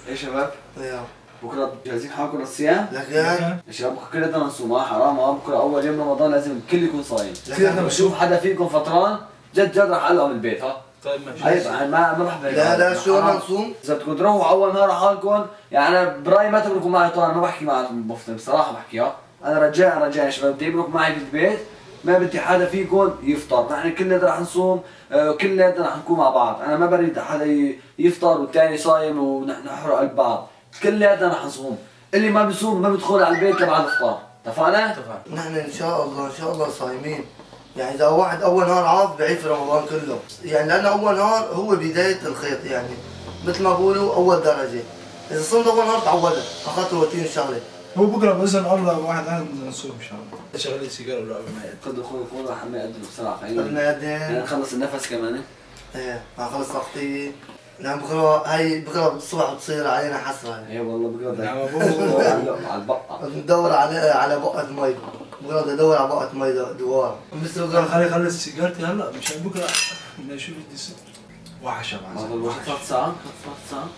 يا شباب ايوه بكره جاهزين حالكم للصيام؟ لك يا شباب بكره كلنا نصوم حرام بكره اول يوم رمضان لازم الكل يكون صايم. كثير لما بشوف حدا فيكم فطران جد راح اقلقه من البيت طيب ماشي. ما بحب لا شو بدنا نصوم؟ اذا بدكم تروحوا اول نهار على حالكم يعني انا برايي ما تبركوا معي طبعا ما بحكي مع بفطر بصراحه بحكي انا رجاء يا شباب بدي ابرك معي بالبيت ما بدي حدا فيكم يفطر، نحن كلنا رح نصوم كلنا رح نكون مع بعض، انا ما بريد حدا يفطر والثاني صايم ونحن نحرق قلب بعض، كلنا رح نصوم، اللي ما بيصوم ما بيدخل على البيت تبع الافطار، اتفقنا؟ اتفقنا. نحن ان شاء الله صايمين. يعني اذا واحد اول نهار عاف بعيد في رمضان كله، يعني لانه اول نهار هو بدايه الخيط، يعني مثل ما بقولوا اول درجه. اذا صمت اول نهار تعودت، اخذت روتين الشغله. هو بكره باذن الله واحد بدنا نصوم ان شاء الله. شغلة سيجاره ولا قبل ما خذوا خذوا حمي يقدم بسرعه خلينا بدنا يدين. نخلص النفس كمان. ايه خلص تغطيه. نعم بكره الصبح بتصير علينا حسره. اي والله بقدر نعم ابوه على البقه ندور على بقعه مي. بكره بدي ادور على بقعه مي دوار. بس خلي خلص سيجارتي هلا مشان بكره بدنا نشوف بدي يصير. وحشه مع هذا الوقت 3 ساعات 3 ساعات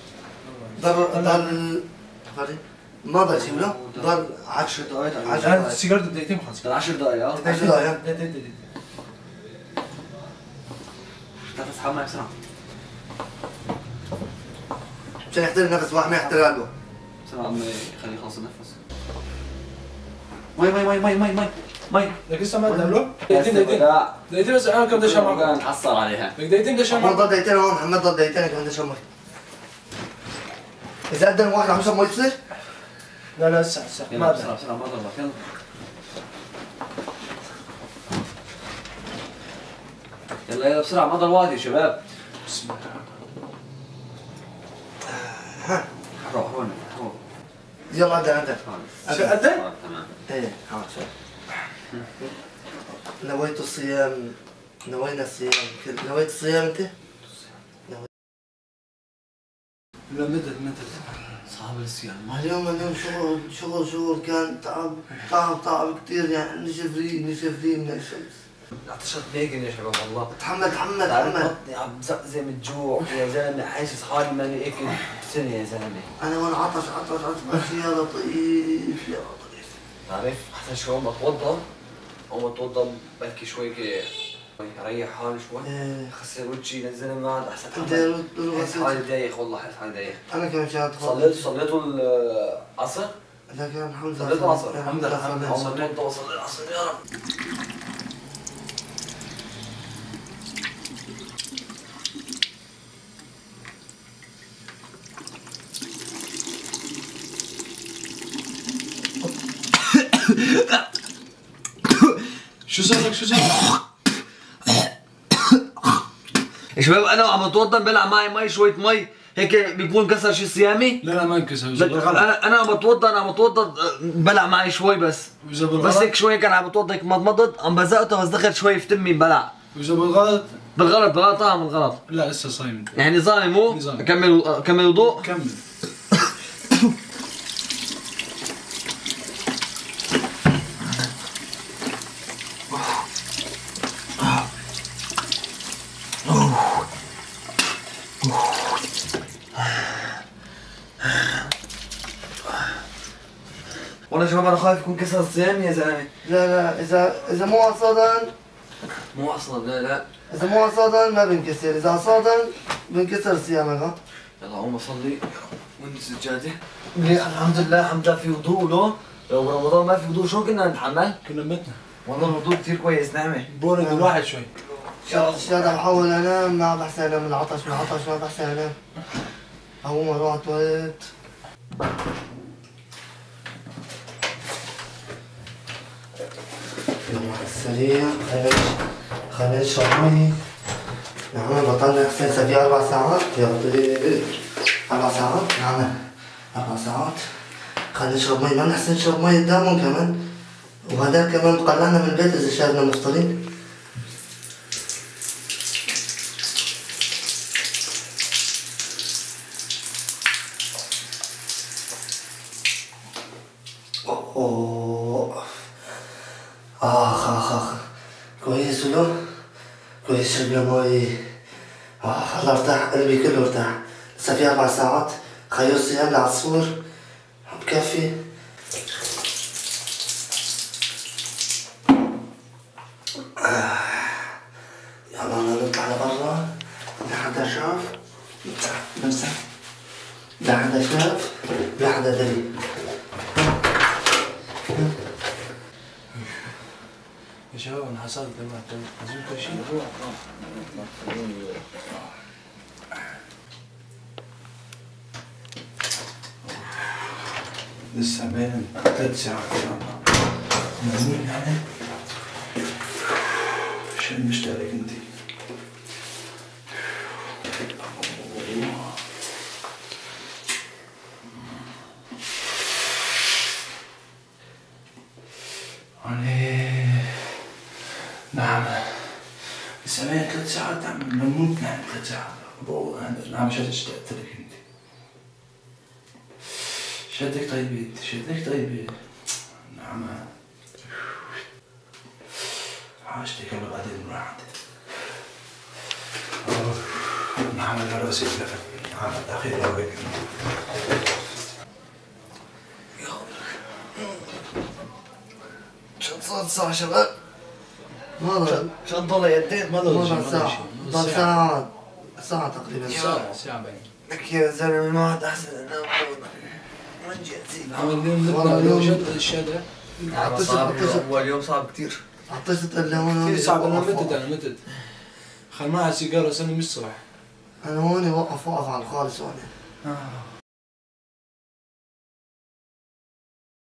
ضل ما ضل شيء ولا؟ ضل 10 دقائق انا سيجارتي دقيقتين خلص. 10 دقائق 10 دقائق. نفس حمى بسرعه مشان يحترم نفس واحد ما يحترم قلبه. بسرعه عمي خليه يخلص النفس. مي لك لسه ما دبلو؟ دقيقتين بس انا كم بدي اشرب معكم. نحصل عليها لك دقيقتين بدي اشرب محمد معكم. ضل دقيقتين هون، محمد ضل دقيقتين كمان بدي اشرب مي. إذا قدم واحد عم يشرب مي بصير؟ لا هسه يلا بسرعه ما ضلك يلا بسرعه ما ضل وقت يا شباب. بسم الله. روح يلا قدم شو قدم؟ تمام. ايه شوف. نويت الصيام، نوينا الصيام، نويت الصيام انت؟ لا مدد صعب الصيام اليوم شغل كان تعب كثير، يعني نشف ريق من الشمس. عطشت بيجن يا شباب والله. تحمل بطني عم زقزم من الجوع يا زلمه، حاسس حالي ماني اكل سنه يا زلمه. انا وانا عطش يا لطيف يا لطيف. عارف احسن شو اول ما اتوضى بلكي شوي كده اريح حالي شوي اغسل وجهي نزل ما عاد احسن. حاسس حالي دايخ والله، حاسس حالي دايخ. انا كمان شاهد صليتوا العصر؟ لا كان الحمد لله. صليتوا العصر؟ الحمد لله. اول ما اتوضى وصلي العصر يا رب. شو صار لك؟ يا شباب انا عم اتوضى بلع معي مي شويه مي هيك بيكون كسر شي صيامي؟ لا ما انكسر. انا عم اتوضى بلع معي شوي بس هيك شوي كان عم اتوضى هيك مضمضت عم بزقته بس دخل شوي في تمي بلع. واذا بالغلط بالغلط طعم الغلط. لا لسه صايم. يعني نظامي مو؟ نظامي. كمل وضوء. كمل. والله يا شباب انا خايف يكون كسر الصيام يا زلمه. لا اذا مو قصدا مو اصلا لا اذا مو قصدا ما بنكسر، اذا قصدا بنكسر صيامك. ها يلا قوم اصلي وين السجاده؟ الحمد لله في وضوء له. لو رمضان ما في وضوء شو كنا نتحمل؟ كنا متنا. والله الوضوء كثير كويس نعمه. برد الواحد شوي. شاد بحاول انام ما بحسن انام من العطش ما بحسن انام. اقوم اروح على التواليت. يلا على السريع خلينا نشرب مي. نعم بطلنا احسن في 4 ساعات. يلا 4 ساعات. نعم 4 ساعات. خلينا نشرب مي، ما بنحسن نشرب مي قدامهم كمان، وهذا كمان طلعنا من البيت اذا شافنا مفطرين. اوه اخ كويس ولو كويس شربنا مي. الله ارتاح، قلبي كله ارتاح. لسه في 4 ساعات خيوصي هلا عصفور بكفي. يلا نطلع لبرا. لا حدا شاف. نمسح. لا حدا شاف. لا حدا دري. يا شباب انا حصلت دلوقتي عايزين كل شيء. لسه بين 3 ساعات نايمين يعني. عشان مشترك انتي. نعم لسه بين 3 ساعات نموت يعني 3 ساعات. نعم شدك اشتقت لك انت. شدك طيبين شدك طيبين. نعم عاشتك يلا بعدين نروح عندك. نعم يا راسي اتلفت. نعم الاخير يا ويلي. شو صار الساعة شباب؟ ما شو ضل يدين؟ ما ضل ساعة. ضل ساعة تقريبا. ساعة باين. لك يا زلمه ما عاد احسن انام من جد. والله اليوم شد الشدة. اول يوم صعب كثير. عطشت اللي هون. كثير صعب. انا متت خل معها سيجارة سنة مش صبح. انا هون وقف على الخالص هون.